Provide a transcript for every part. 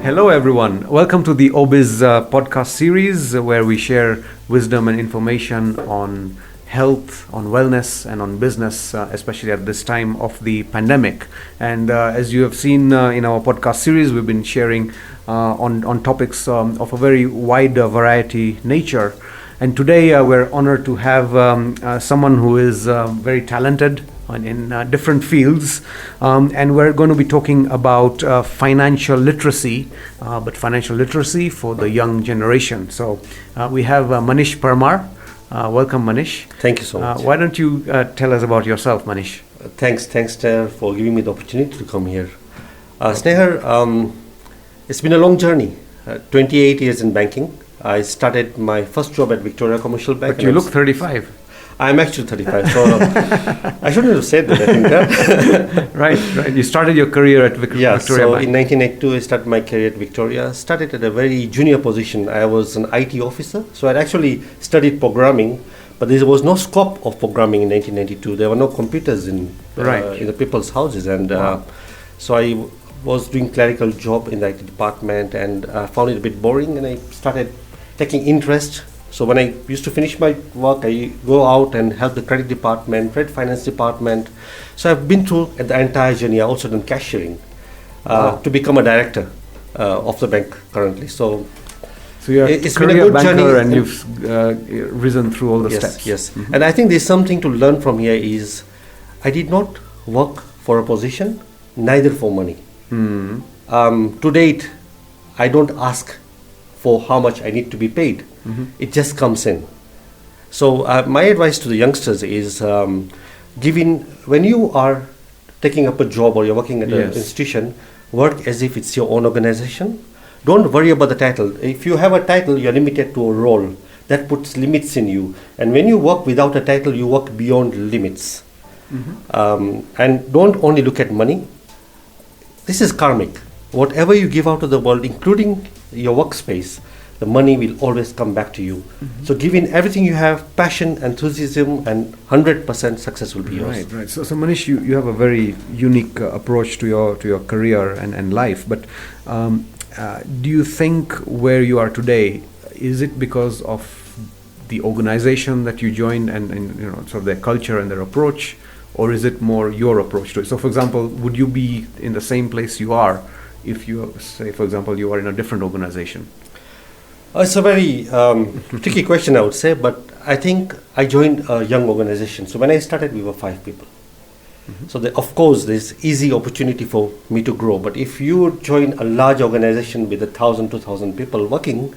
Hello, everyone. Welcome to the Obizz podcast series where we share wisdom and information on health, on wellness, and on business, especially at this time of the pandemic. And as you have seen in our podcast series, we've been sharing on topics of a very wide variety nature. And today we're honored to have someone who is very talented in different fields, and we're going to be talking about financial literacy, but financial literacy for the young generation. So we have Manish Parmar. Welcome, Manish. Thank you so much. Why don't you tell us about yourself, Manish? Thanks, Snehar, for giving me the opportunity to come here. Snehar, it's been a long journey. 28 years in banking. I started my first job at Victoria Commercial Bank. But you look 35. I'm actually 35, so I shouldn't have said that, I think. Huh? Right. You started your career at Victoria so Bank. In 1982, I started my career at Victoria. Started at a very junior position. I was an IT officer, so I'd actually studied programming, but there was no scope of programming in 1992. There were no computers in the people's houses, and so I was doing clerical job in the IT department, and found it a bit boring, and I started taking interest. So when I used to finish my work, I go out and help the credit department, credit finance department. So I've been through the entire journey. I also done cashiering to become a director of the bank currently. So you're it's a been a career good banker, journey, and you've risen through all the steps. Yes, and I think there's something to learn from here is I did not work for a position, neither for money. To date, I don't ask for how much I need to be paid. It just comes in. So my advice to the youngsters is when you are taking up a job or you're working at an institution, work as if it's your own organization. Don't worry about the title. If you have a title, you're limited to a role. That puts limits in you. And when you work without a title, you work beyond limits. And don't only look at money. This is karmic. Whatever you give out to the world, including your workspace, the money will always come back to you. So give in everything you have, passion, enthusiasm, and 100% success will be yours. Right. So Manish, you have a very unique approach to your career and life. But do you think where you are today, is it because of the organization that you joined and sort of their culture and their approach, or is it more your approach to it? So, for example, would you be in the same place you are if you say, for example, you are in a different organization? It's a very tricky question, I would say, but I think I joined a young organization. So when I started, we were 5 people. So of course, there's easy opportunity for me to grow. But if you join a large organization with 1,000, 2,000 people working,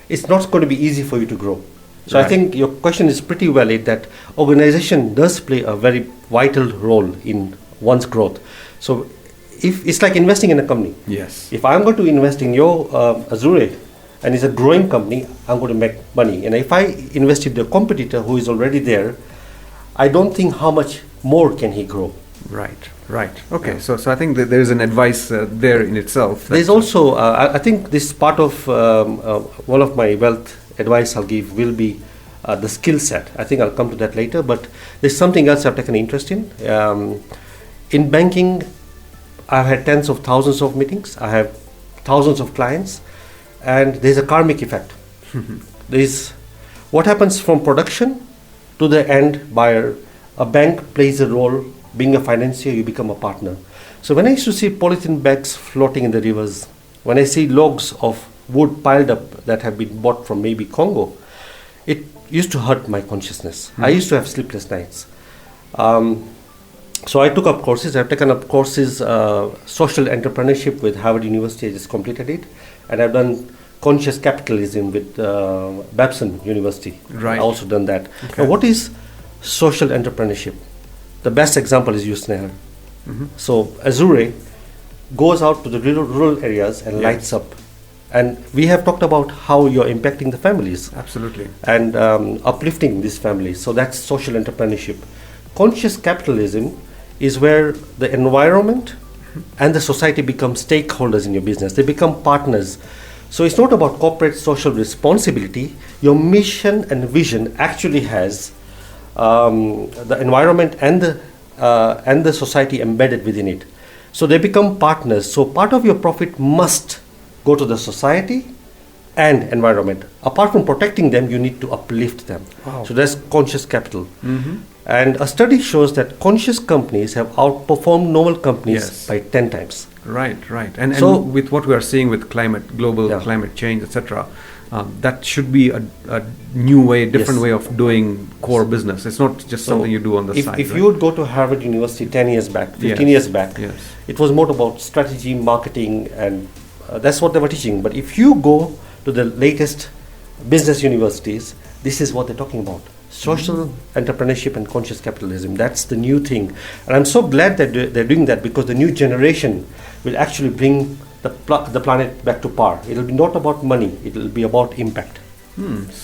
it's not going to be easy for you to grow. So I think your question is pretty valid, that organization does play a very vital role in one's growth. So if it's like investing in a company. Yes. If I'm going to invest in your Azure, and it's a growing company, I'm going to make money. And if I invest in the competitor who is already there, I don't think how much more can he grow. Right. Okay. Yeah. So I think that there's an advice there in itself. There's also, I think this part of one of my wealth advice I'll give will be the skill set. I think I'll come to that later, but there's something else I've taken interest in. In banking, I've had tens of thousands of meetings. I have thousands of clients. And there's a karmic effect. There's what happens from production to the end buyer. A bank plays a role. Being a financier, you become a partner. So when I used to see polythene bags floating in the rivers, when I see logs of wood piled up that have been bought from maybe Congo, it used to hurt my consciousness. I used to have sleepless nights. So I took up courses. I've taken up courses, social entrepreneurship with Harvard University. I just completed it. And I've done conscious capitalism with Babson University. Right. I've also done that. Okay. Now, what is social entrepreneurship? The best example is you, Snehar. So Azure goes out to the rural areas and lights up. And we have talked about how you're impacting the families. Absolutely. And uplifting these families. So that's social entrepreneurship. Conscious capitalism is where the environment and the society become stakeholders in your business. They become partners. So it's not about corporate social responsibility. Your mission and vision actually has the environment and the society embedded within it. So they become partners. So part of your profit must go to the society and environment. Apart from protecting them, you need to uplift them. Wow. So that's conscious capital. And a study shows that conscious companies have outperformed normal companies Yes. by 10 times. Right. And So- with what we are seeing with global Yeah. climate change, etc., that should be a new way, different Yes. way of doing core business. It's not just So something you do on the if, side. If right? you would go to Harvard University 10 years back, 15 Yes. years back, Yes. it was more about strategy, marketing, and that's what they were teaching. But if you go to the latest business universities, this is what they're talking about. Social entrepreneurship and conscious capitalism. That's the new thing. And I'm so glad that they're doing that, because the new generation will actually bring the planet back to par. It'll be not about money, it'll be about impact.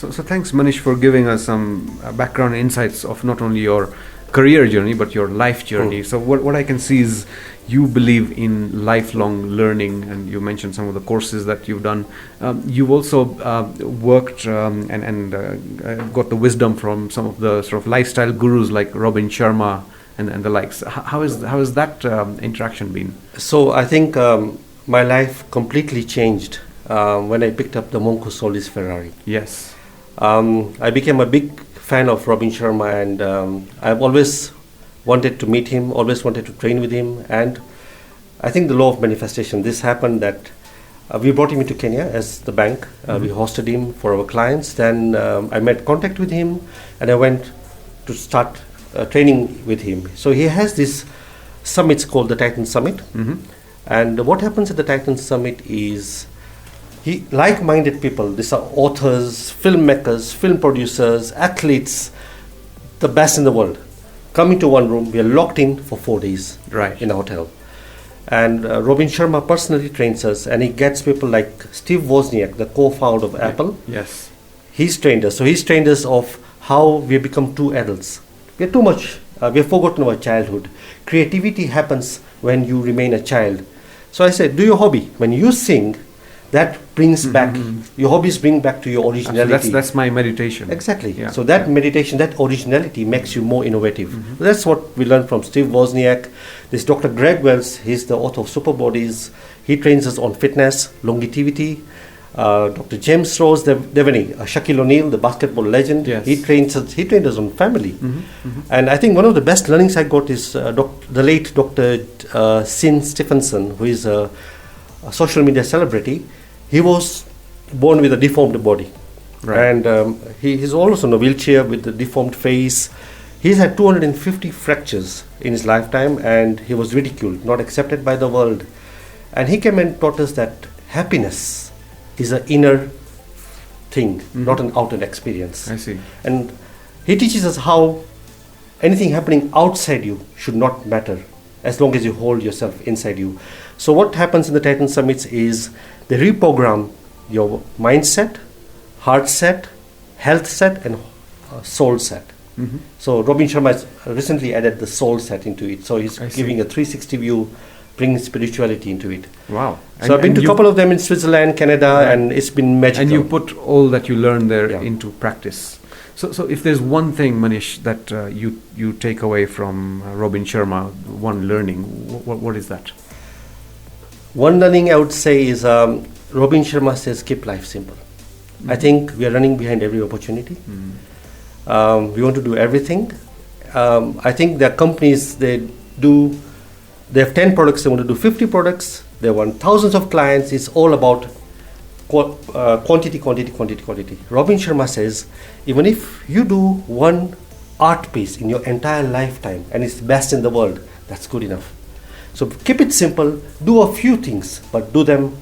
So thanks, Manish, for giving us some background insights of not only your career journey but your life journey. So what I can see is you believe in lifelong learning, and you mentioned some of the courses that you've done. You've also worked and got the wisdom from some of the sort of lifestyle gurus like Robin Sharma and the likes. How is that interaction been? So I think my life completely changed when I picked up the Monco Solis Ferrari. Yes. I became a big fan of Robin Sharma, and I've always wanted to meet him, always wanted to train with him. And I think the law of manifestation, this happened that we brought him into Kenya as the bank. We hosted him for our clients. Then I made contact with him, and I went to start training with him. So he has this summits called the Titan Summit. And what happens at the Titan Summit is like-minded people, these are authors, filmmakers, film producers, athletes, the best in the world, come into one room. We are locked in for 4 days Right. in a hotel. And Robin Sharma personally trains us, and he gets people like Steve Wozniak, the co-founder of Apple. Yes. He's trained us. So he's trained us of how we become two adults. We are too much, we have forgotten our childhood. Creativity happens when you remain a child. So I said, do your hobby. When you sing, that brings back, your hobbies bring back to your originality. That's my meditation. Exactly. Yeah. So that meditation, that originality makes you more innovative. That's what we learned from Steve Wozniak. This Dr. Greg Wells, he's the author of Superbodies. He trains us on fitness, longevity. Dr. James Rose Devaney, Shaquille O'Neal, the basketball legend. Yes. He trained us on family. And I think one of the best learnings I got is the late Dr. Sin Stephenson, who is a social media celebrity. He was born with a deformed body. Right. And he's also in a wheelchair with a deformed face. He's had 250 fractures in his lifetime, and he was ridiculed, not accepted by the world. And he came and taught us that happiness is an inner thing, not an outer experience. I see. And he teaches us how anything happening outside you should not matter as long as you hold yourself inside you. So what happens in the Titan Summits is they reprogram your mindset, heart set, health set, and soul set. So Robin Sharma has recently added the soul set into it. So he's I see. giving a 360 view, bringing spirituality into it. Wow. So I've been to a couple of them in Switzerland, Canada, Right. and it's been magical. And you put all that you learned there Yeah. into practice. So if there's one thing, Manish, that you take away from Robin Sharma, one learning, what is that? One learning I would say is Robin Sharma says keep life simple. I think we are running behind every opportunity. We want to do everything. I think there are companies, they have 10 products, they want to do 50 products, they want thousands of clients. It's all about quantity. Robin Sharma says, even if you do one art piece in your entire lifetime and it's best in the world, that's good enough. So keep it simple, do a few things, but do them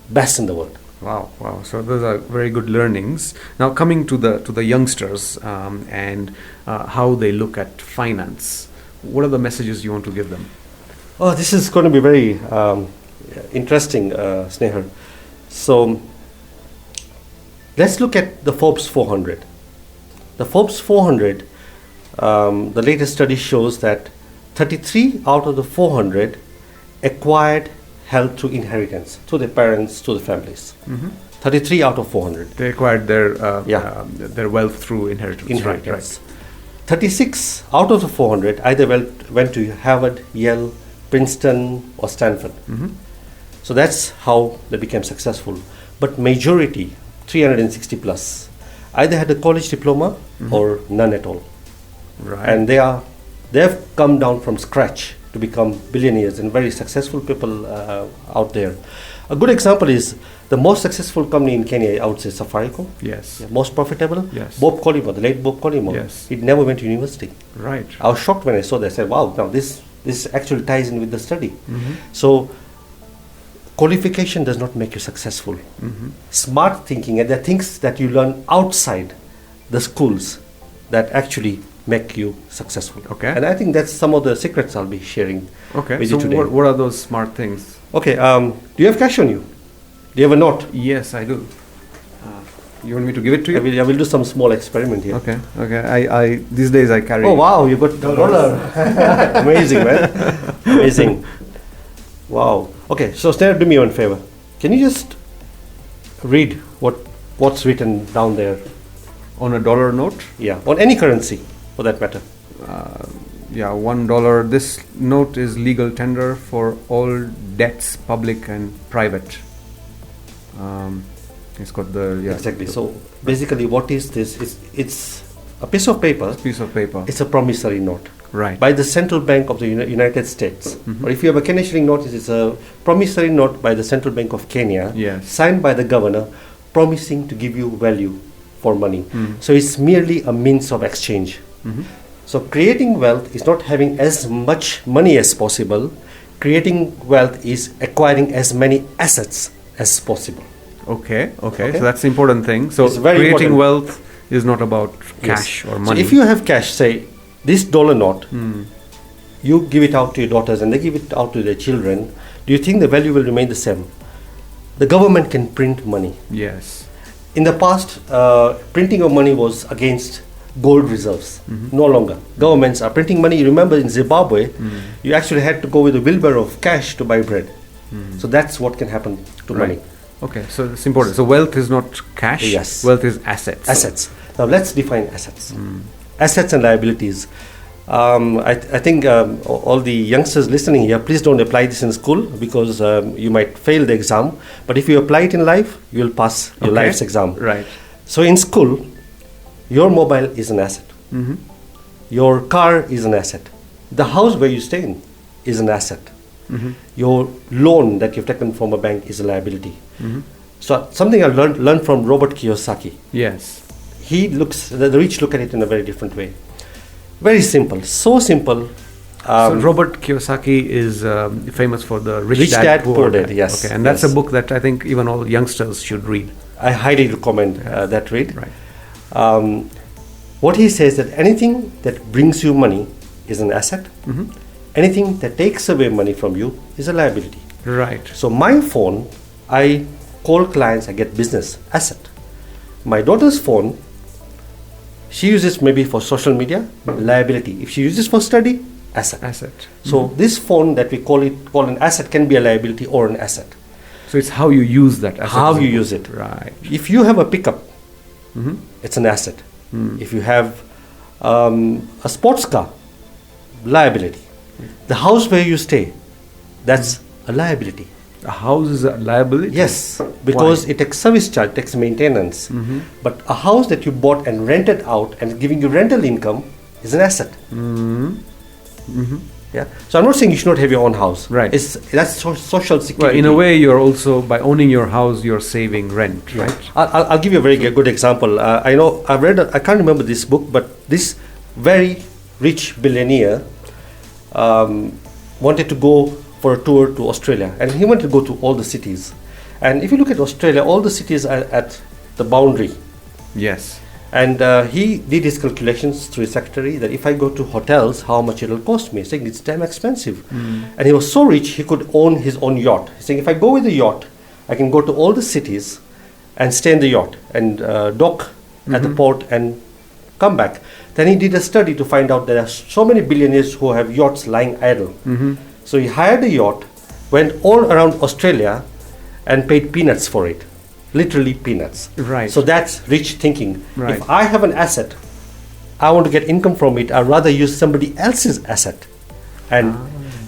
best in the world. Wow. So those are very good learnings. Now coming to the youngsters and how they look at finance, what are the messages you want to give them? Oh, this is going to be very interesting, Snehar. So let's look at the Forbes 400. The Forbes 400, the latest study shows that 33 out of the 400 acquired health through inheritance, to their parents, to the families. 33 out of 400. They acquired their wealth through inheritance. Right. 36 out of the 400 either went to Harvard, Yale, Princeton, or Stanford. So that's how they became successful. But majority, 360 plus, either had a college diploma or none at all. Right. And they have come down from scratch to become billionaires and very successful people out there. A good example is the most successful company in Kenya, I would say Safaricom. Yes. Yeah, most profitable. Yes. Bob Collymore, the late Bob Collymore. Yes. He never went to university. Right. I was shocked when I saw that. I said, wow, now this actually ties in with the study. Mm-hmm. So qualification does not make you successful. Mm-hmm. Smart thinking, and the things that you learn outside the schools that actually make you successful. Okay. And I think that's some of the secrets I'll be sharing Okay. with So you today. what are those smart things? Okay, do you have cash on you? Do you have a note? Yes, I do. You want me to give it to you? I will do some small experiment here. Okay. Okay. I these days I carry. Oh wow, you got $1. Amazing, man. Amazing. Wow. Okay, so Snare, do me one favor. Can you just read what's written down there? On a dollar note. Yeah, on any currency, for that matter. Yeah, $1. This note is legal tender for all debts, public and private. It's got the Exactly. So basically, what is this? It's a piece of paper. piece of paper. It's a promissory note Right. by the Central Bank of the United States. Or if you have a Kenya shilling note, it's a promissory note by the Central Bank of Kenya, Yes. signed by the governor, promising to give you value for money. So it's merely a means of exchange. So creating wealth is not having as much money as possible. Creating wealth is acquiring as many assets as possible. Okay. Okay. So that's the important thing. So It's very creating important. wealth is not about cash Yes. or money. So if you have cash, say this dollar note, you give it out to your daughters and they give it out to their children, do you think the value will remain the same? The government can print money. Yes. In the past, printing of money was against gold reserves. No longer. Governments are printing money. You remember in Zimbabwe, you actually had to go with a wheelbarrow of cash to buy bread. So that's what can happen to Right. money. Okay. So it's important. So wealth is not cash. Yes. Wealth is assets. Assets. Now let's define assets. Assets and liabilities. I think all the youngsters listening here, please don't apply this in school because you might fail the exam. But if you apply it in life, you will pass your Okay. life's exam. Right. So in school, your mobile is an asset. Your car is an asset. The house where you stay in is an asset. Your loan that you've taken from a bank is a liability. So something I learned from Robert Kiyosaki. Yes. The rich look at it in a very different way. Very simple, so simple. So Robert Kiyosaki is famous for the Rich Dad, Poor Dad, yes, Okay, and that's yes. a book that I think even all youngsters should read. I highly recommend that read. Right. What he says that anything that brings you money is an asset. Anything that takes away money from you is a liability. Right. So my phone, I call clients, I get business, asset. My daughter's phone, she uses maybe for social media, liability. If she uses for study, asset. Asset. So this phone that we call an asset can be a liability or an asset. So it's how you use that asset. How you use it. Right. If you have a pickup, it's an asset. If you have a sports car, liability. The house where you stay, that's a liability. A house is a liability? Yes, because it takes service charge, takes maintenance. But a house that you bought and rented out and giving you rental income is an asset. Yeah. So I'm not saying you should not have your own house. Right. That's social security. Well, in a way, you're also, by owning your house, you're saving rent, right? I'll give you a very good example. I know I've read, I can't remember this book, but this very rich billionaire wanted to go for a tour to Australia, and he wanted to go to all the cities. And if you look at Australia, all the cities are at the boundary. Yes. And he did his calculations through his secretary that if I go to hotels, how much it'll cost me. He's saying it's damn expensive. And he was so rich, he could own his own yacht. He's saying if I go with the yacht, I can go to all the cities and stay in the yacht and dock at the port and come back. Then he did a study to find out there are so many billionaires who have yachts lying idle. So he hired a yacht, went all around Australia and paid peanuts for it. Literally peanuts. Right. So that's rich thinking. Right. If I have an asset, I want to get income from it, I'd rather use somebody else's asset. And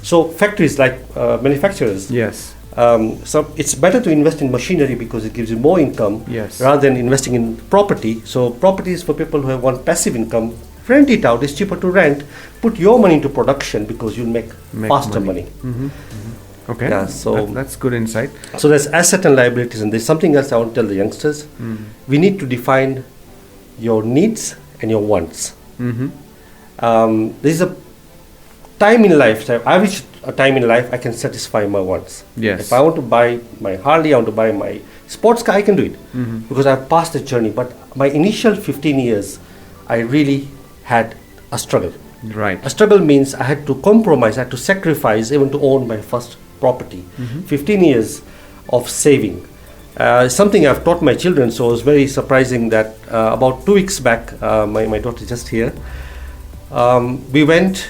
so factories like manufacturers, Yes. So it's better to invest in machinery because it gives you more income Yes. rather than investing in property. So property is for people who want passive income. Rent it out. It's cheaper to rent. Put your money into production because you'll make faster money. Okay. Yeah, so- that's good insight. So there's asset and liabilities, and there's something else I want to tell the youngsters. We need to define your needs and your wants. There's a time in life. I reached a time in life I can satisfy my wants. Yes. If I want to buy my Harley, I want to buy my sports car, I can do it because I've passed the journey. But my initial 15 years, I really had a struggle. Right. A struggle means I had to compromise, I had to sacrifice even to own my first property. 15 years of saving. Something I've taught my children, so it's very surprising that about 2 weeks back, my daughter is just here, we went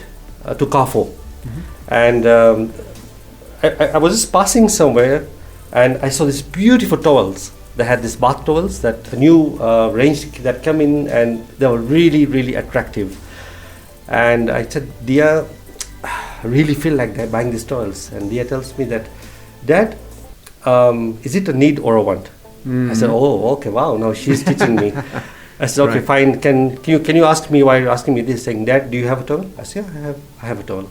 to Carrefour. And I was just passing somewhere and I saw these beautiful towels. They had these bath towels, that new range that come in, and they were really, really attractive. And I said, Dia, I really feel like buying these towels. And Dia tells me that, Dad, is it a need or a want? I said, oh, okay, wow, now she's teaching me. I said, okay, fine. Can you ask me why you're asking me this? Saying, Dad, do you have a towel? I said, yeah, I have a towel.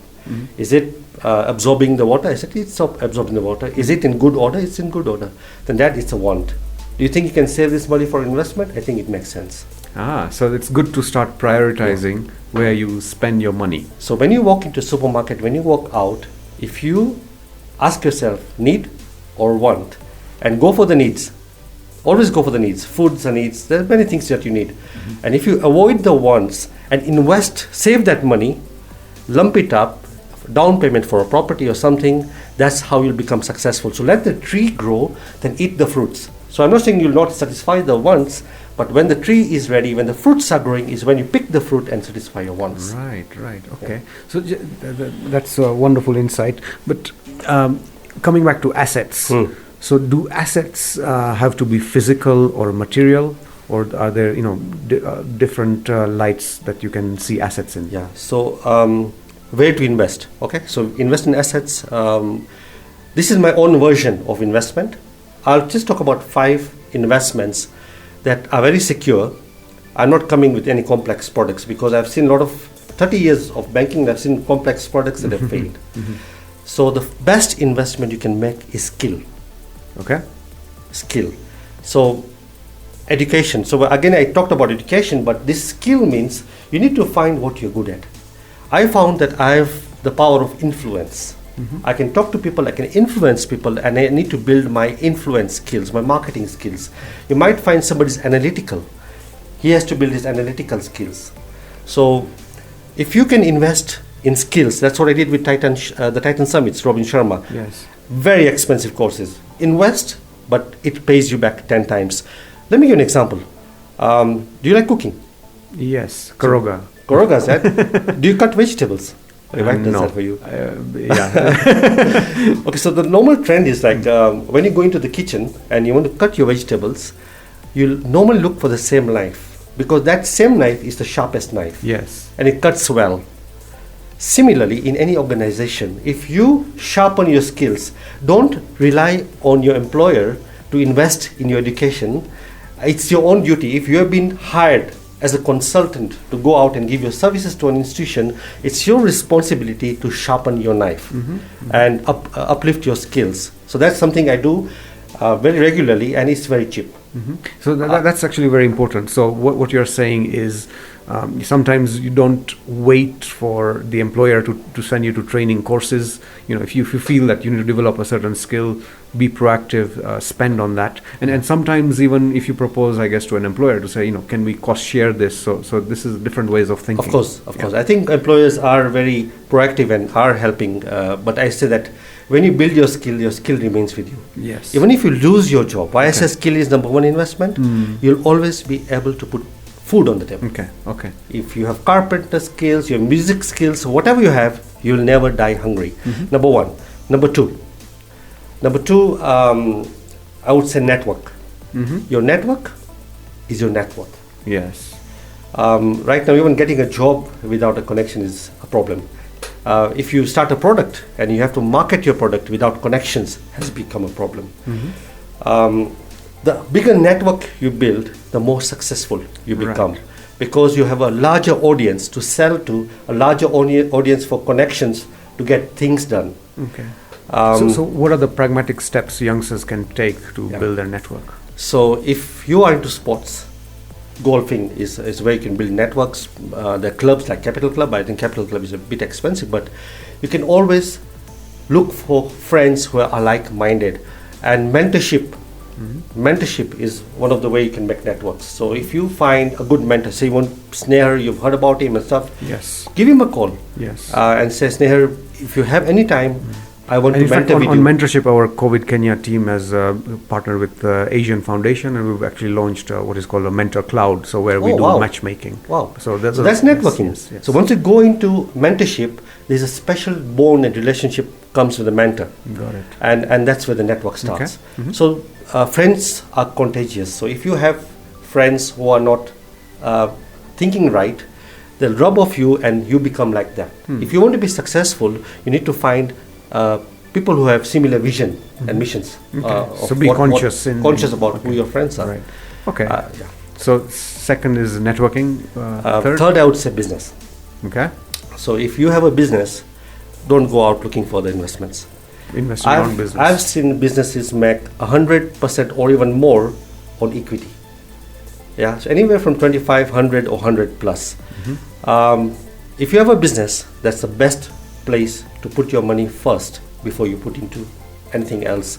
Is it absorbing the water? I said, it's absorbing the water. Is it in good order? It's in good order. Then Dad, it's a want. Do you think you can save this money for investment? I think it makes sense. So it's good to start prioritizing where you spend your money. So when you walk into a supermarket, when you walk out, if you ask yourself, need or want, and go for the needs, always go for the needs. Foods are needs. There are many things that you need. And if you avoid the wants and invest, save that money, lump it up, down payment for a property or something, that's how you'll become successful. So let the tree grow, then eat the fruits. So I'm not saying you'll not satisfy the wants, but when the tree is ready, when the fruits are growing, is when you pick the fruit and satisfy your wants. Right. Okay. So that's a wonderful insight. But coming back to assets, so do assets have to be physical or material, or are there different lights that you can see assets in? Yeah. So where to invest? Okay. So invest in assets. This is my own version of investment. I'll just talk about 5 investments that are very secure. I'm not coming with any complex products because I've seen a lot of 30 years of banking. I've seen complex products that have failed. So the best investment you can make is skill. Okay. Skill. So education. So again, I talked about education, but this skill means you need to find what you're good at. I found that I have the power of influence. I can talk to people, I can influence people, and I need to build my influence skills, my marketing skills. You might find somebody's analytical. He has to build his analytical skills. So if you can invest in skills, that's what I did with the Titan Summits, Robin Sharma. Yes. Very expensive courses. Invest, but it pays you back 10 times. Let me give you an example. Do you like cooking? Yes. Karoga. Karoga said, do you cut vegetables? My wife does No. that for you. Yeah. Okay, so the normal trend is like when you go into the kitchen and you want to cut your vegetables, you'll normally look for the same knife because that same knife is the sharpest knife. Yes. And it cuts well. Similarly, in any organization, if you sharpen your skills, don't rely on your employer to invest in your education. It's your own duty. If you have been hired as a consultant to go out and give your services to an institution, it's your responsibility to sharpen your knife and uplift your skills. So that's something I do very regularly, and it's very cheap. So that's actually very important. So what you're saying is sometimes you don't wait for the employer to send you to training courses. If you feel that you need to develop a certain skill, be proactive, spend on that. And sometimes even if you propose, I guess, to an employer to say, can we cost share this? So this is different ways of thinking. Of course. I think employers are very proactive and are helping. But I say that when you build your skill remains with you. Yes. Even if you lose your job, why I say skill is number one investment, you'll always be able to put food on the table. Okay. If you have carpenter skills, your music skills, whatever you have, you'll never die hungry. Number one. Number two, I would say network. Your network is your net worth. Yes. Right now, even getting a job without a connection is a problem. If you start a product and you have to market your product without connections, has become a problem. The bigger network you build, the more successful you become, because you have a larger audience to sell to, a larger audience for connections to get things done. Okay. So what are the pragmatic steps youngsters can take to build their network? So if you are into sports, golfing is where you can build networks. There are clubs like Capital Club. I think Capital Club is a bit expensive, but you can always look for friends who are like-minded. And mentorship is one of the way you can make networks. So if you find a good mentor, say you want Snehar, you've heard about him and stuff, yes, give him a call. Yes. And say, Snehar, if you have any time, I want to mentor with you. On Mentorship, our COVID Kenya team has partnered with the Asian Foundation, and we've actually launched what is called a Mentor Cloud, so where we do matchmaking. Wow. So that's networking. Yes. So once you go into mentorship, there's a special bond and relationship comes with the mentor. Got it. And that's where the network starts. Okay. So friends are contagious. So if you have friends who are not thinking right, they'll rub off you and you become like them. If you want to be successful, you need to find people who have similar vision and missions. So be conscious about who your friends are. Right. Okay. So second is networking. Third, I would say business. Okay. So if you have a business, don't go out looking for the investments. Invest in your own business. I've seen businesses make 100% or even more on equity. Yeah, so anywhere from 25, 100 or 100 plus. If you have a business, that's the best place to put your money first before you put into anything else.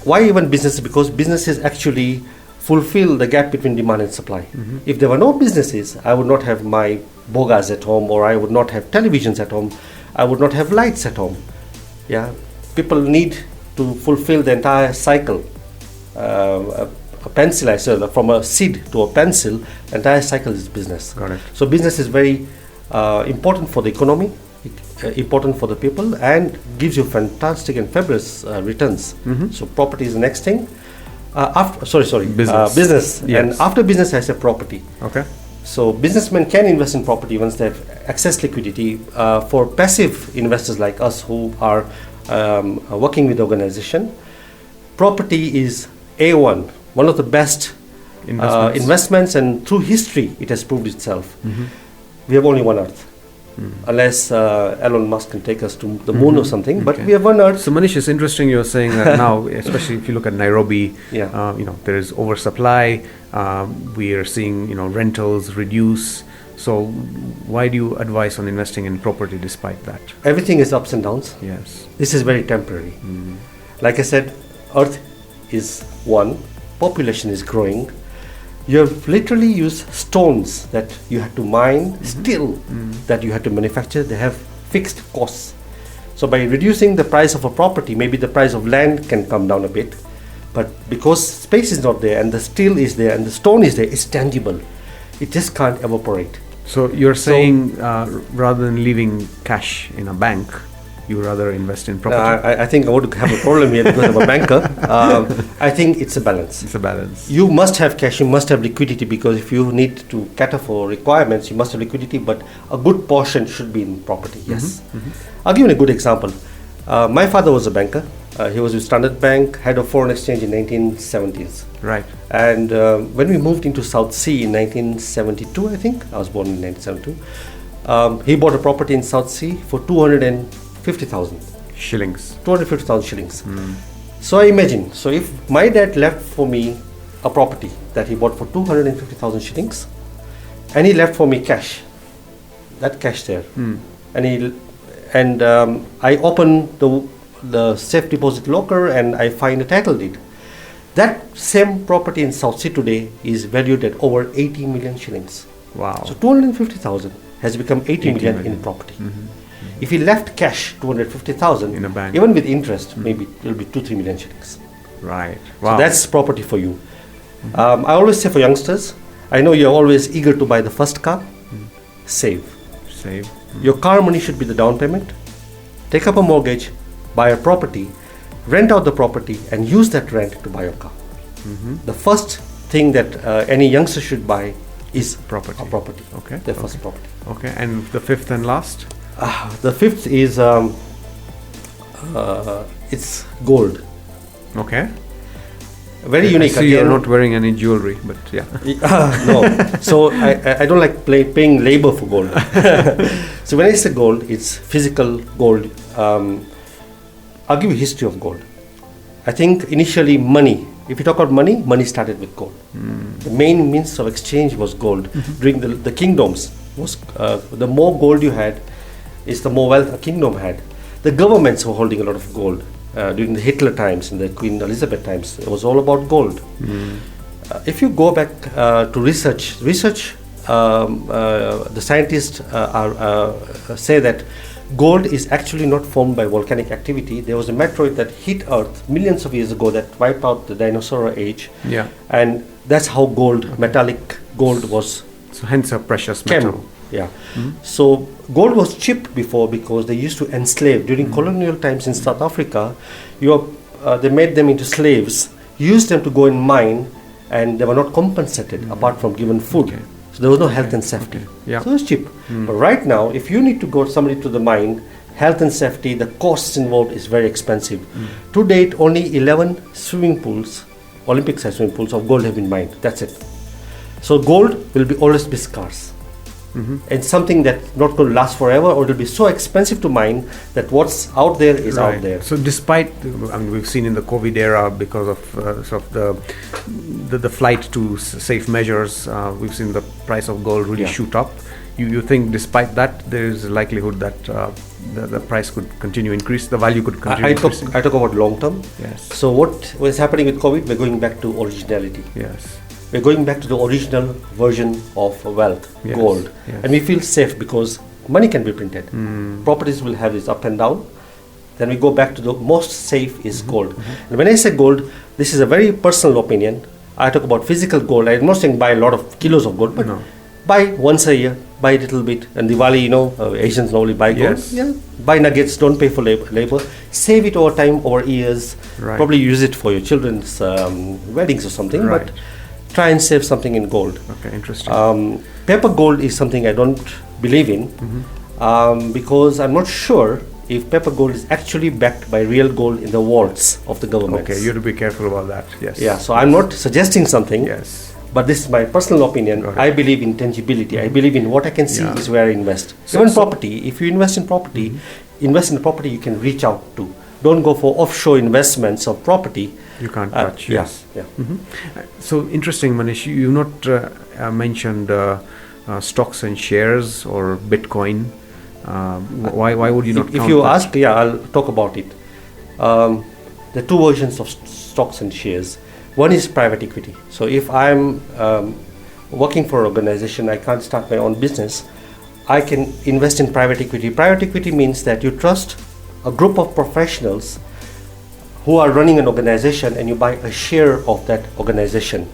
Why even businesses? Because businesses actually fulfill the gap between demand and supply. If there were no businesses, I would not have my bogas at home, or I would not have televisions at home, I would not have lights at home. Yeah, people need to fulfill the entire cycle. A pencil, I said, from a seed to a pencil, the entire cycle is business. Got it. So business is very important for the economy, important for the people, and gives you fantastic and fabulous returns. So property is the next thing. Business. Yes. And after business, I say property. Okay. So businessmen can invest in property once they have excess liquidity. For passive investors like us who are working with the organization, property is A1, one of the best investments, and through history it has proved itself. We have only one earth. Unless Elon Musk can take us to the moon or something, but we have one earth. So Manish, it's interesting you're saying that now, especially if you look at Nairobi, there is oversupply. We are seeing rentals reduce. So why do you advise on investing in property despite that? Everything is ups and downs. Yes. This is very temporary. Like I said, earth is one, population is growing. You have literally used stones that you had to mine, steel that you had to manufacture. They have fixed costs. So by reducing the price of a property, maybe the price of land can come down a bit. But because space is not there and the steel is there and the stone is there, it's tangible. It just can't evaporate. So you're saying rather than leaving cash in a bank, you rather invest in property? I think I would have a problem here because I'm a banker. I think it's a balance. It's a balance. You must have cash, you must have liquidity, because if you need to cater for requirements, you must have liquidity, but a good portion should be in property, yes. I'll give you a good example. My father was a banker. He was with Standard Bank, head of foreign exchange in 1970s. Right. And when we moved into South Sea in 1972, I think, I was born in 1972, he bought a property in South Sea for 250,000 shillings. 250,000 shillings. So I imagine, so if my dad left for me a property that he bought for 250,000 shillings, and he left for me cash, that cash there, and I open the safe deposit locker and I find a title deed. That same property in South Sea today is valued at over 80 million shillings. Wow. So 250,000 has become 80 million in property. If he left cash 250,000 in a bank, even with interest, maybe it will be 2-3 million shillings. Right. Wow. So that's property for you. I always say for youngsters, I know you're always eager to buy the first car. Save. Your car money should be the down payment. Take up a mortgage, buy a property, rent out the property, and use that rent to buy your car. The first thing that any youngster should buy is property. A property. Okay. Their first property. Okay. And the fifth and last? The fifth is it's gold. Okay. Very unique. So you're not wearing any jewelry, but yeah. No. So I don't like paying labor for gold. So when I say gold, it's physical gold. I'll give you history of gold. I think initially money. If you talk about money, money started with gold. The main means of exchange was gold. During the kingdoms, was the more gold you had, is the more wealth a kingdom had. The governments were holding a lot of gold. During the Hitler times and the Queen Elizabeth times, it was all about gold. If you go back to research, the scientists say that gold is actually not formed by volcanic activity. There was a meteorite that hit Earth millions of years ago that wiped out the dinosaur age. Yeah. And that's how gold, metallic gold was. So hence a precious metal. Yeah. So gold was cheap before because they used to enslave. During colonial times in South Africa, they made them into slaves, used them to go and mine, and they were not compensated apart from given food. Okay. So there was no health and safety. Yeah. So it was cheap. But right now, if you need to go somebody to the mine, health and safety, the costs involved is very expensive. To date, only 11 swimming pools, Olympic-sized swimming pools of gold have been mined. That's it. So gold will always be scarce. And something that's not going to last forever, or it will be so expensive to mine that what's out there is out there. So despite, we've seen in the COVID era, because of sort of the flight to safe measures, we've seen the price of gold really shoot up. You think despite that, there is a likelihood that the price could continue increase, the value could continue increasing? I talk about long term. Yes. So what was happening with COVID, we're going back to originality. Yes. We're going back to the original version of wealth, gold. Yes. And we feel safe because money can be printed. Properties will have this up and down. Then we go back to the most safe is gold. And when I say gold, this is a very personal opinion. I talk about physical gold. I'm not saying buy a lot of kilos of gold, but buy once a year, buy a little bit. And Diwali, Asians normally buy gold. Yes. Yeah. Buy nuggets, don't pay for labor. Save it over time, over years. Right. Probably use it for your children's weddings or something. Right. But try and save something in gold. Okay, interesting. Paper gold is something I don't believe in because I'm not sure if paper gold is actually backed by real gold in the vaults of the government. Okay, you have to be careful about that. Yes. Yeah, so I'm not suggesting something. Yes. But this is my personal opinion. I believe in tangibility. I believe in what I can see is where I invest. Even property, if you invest in property, invest in the property you can reach out to. Don't go for offshore investments of property. You can't touch. Yes. Yeah. So interesting, Manish. You've not mentioned stocks and shares or Bitcoin. Why would you not? If you ask, I'll talk about it. There are two versions of stocks and shares. One is private equity. So if I'm working for an organization, I can't start my own business, I can invest in private equity. Private equity means that you trust a group of professionals who are running an organization and you buy a share of that organization.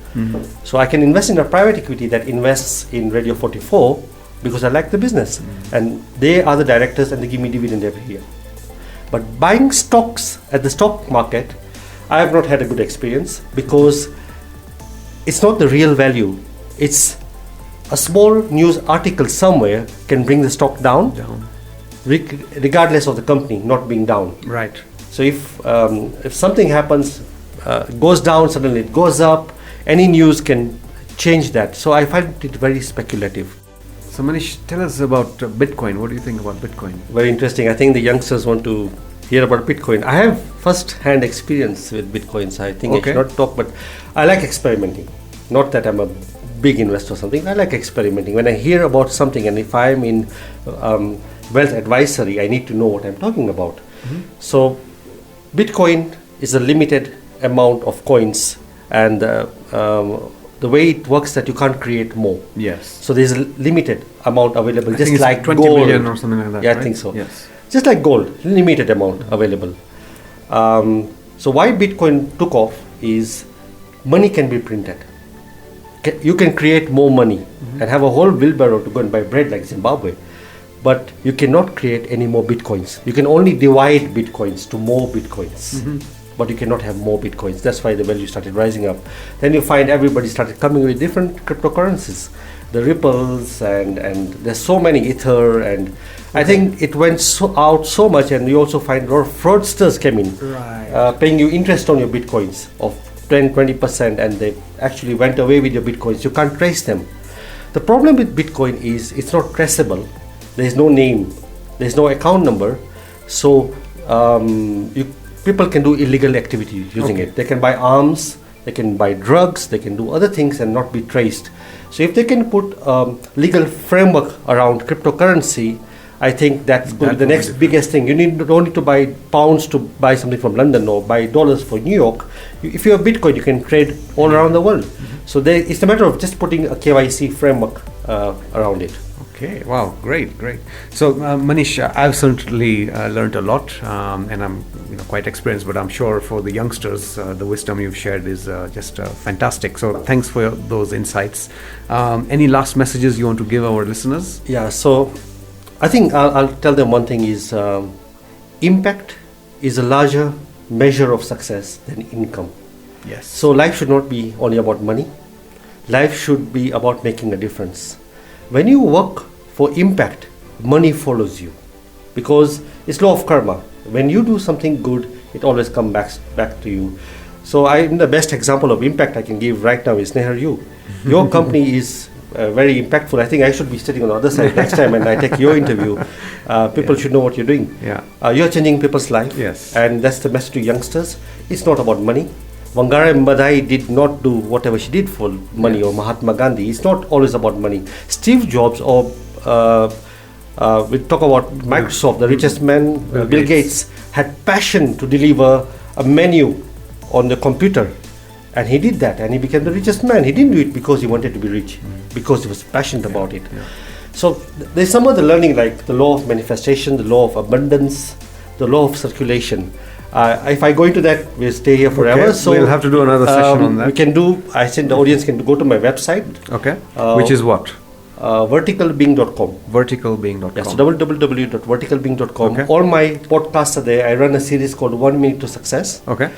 So I can invest in a private equity that invests in Radio 44 because I like the business and they are the directors and they give me dividend every year. But buying stocks at the stock market, I have not had a good experience because it's not the real value. It's a small news article somewhere can bring the stock down. Regardless of the company not being down. Right. So if something happens, goes down, suddenly it goes up, any news can change that. So I find it very speculative. So Manish, tell us about Bitcoin. What do you think about Bitcoin? Very interesting. I think the youngsters want to hear about Bitcoin. I have first-hand experience with Bitcoins. I think I should not talk, but I like experimenting. Not that I'm a big investor or something. I like experimenting. When I hear about something and if I'm in wealth advisory, I need to know what I'm talking about. So Bitcoin is a limited amount of coins and the way it works that you can't create more. Yes. So there's a limited amount available, I just think it's like 20 gold. million or something like that. Yeah, right? I think so. Yes. Just like gold, limited amount available. So why Bitcoin took off is money can be printed. You can create more money and have a whole wheelbarrow to go and buy bread like Zimbabwe. But you cannot create any more Bitcoins. You can only divide Bitcoins to more Bitcoins. but you cannot have more Bitcoins. That's why the value started rising up. Then you find everybody started coming with different cryptocurrencies, the ripples, and there's so many Ether, and I think it went out so much, and you also find a lot of fraudsters came in, paying you interest on your Bitcoins of 10-20%, and they actually went away with your Bitcoins. You can't trace them. The problem with Bitcoin is it's not traceable. There is no name, there is no account number, so people can do illegal activity using it. They can buy arms, they can buy drugs, they can do other things and not be traced. So if they can put legal framework around cryptocurrency, I think that's going to be the next biggest thing. You don't need to buy pounds to buy something from London or buy dollars for New York. If you have Bitcoin, you can trade all around the world. So it's a matter of just putting a KYC framework around it. Okay, wow, great. So Manish, I've certainly learned a lot, and I'm quite experienced, but I'm sure for the youngsters, the wisdom you've shared is just fantastic. So thanks for those insights. Any last messages you want to give our listeners? Yeah, so I think I'll tell them one thing is impact is a larger measure of success than income. Yes. So life should not be only about money. Life should be about making a difference. When you work for impact, money follows you, because it's law of karma. When you do something good, it always comes back to you. So the best example of impact I can give right now is Nehar, you. Your company is very impactful. I think I should be sitting on the other side next time and I take your interview. People should know what you're doing. You're changing people's life. Yes. And that's the message to youngsters. It's not about money. Wangari Maathai did not do whatever she did for money, or Mahatma Gandhi. It's not always about money. Steve Jobs, or we talk about Microsoft, the richest man, Bill Gates, had passion to deliver a menu on the computer. And he did that, and he became the richest man. He didn't do it because he wanted to be rich, because he was passionate about it. So there's some other learning, like the law of manifestation, the law of abundance, the law of circulation. If I go into that, we'll stay here forever. Okay. So we'll have to do another session on that. We can do. I said the audience can go to my website. Okay. Which is what? Verticalbeing.com. Verticalbeing.com. Yes, so www.verticalbeing.com. Okay. All my podcasts are there. I run a series called 1 Minute to Success. Okay.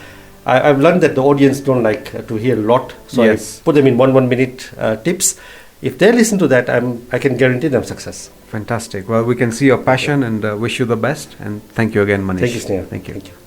I've learned that the audience don't like to hear a lot, so I put them in 1 minute tips. If they listen to that, I can guarantee them success. Fantastic. Well, we can see your passion and wish you the best. And thank you again, Manish. Thank you, Sneha. Thank you. Thank you.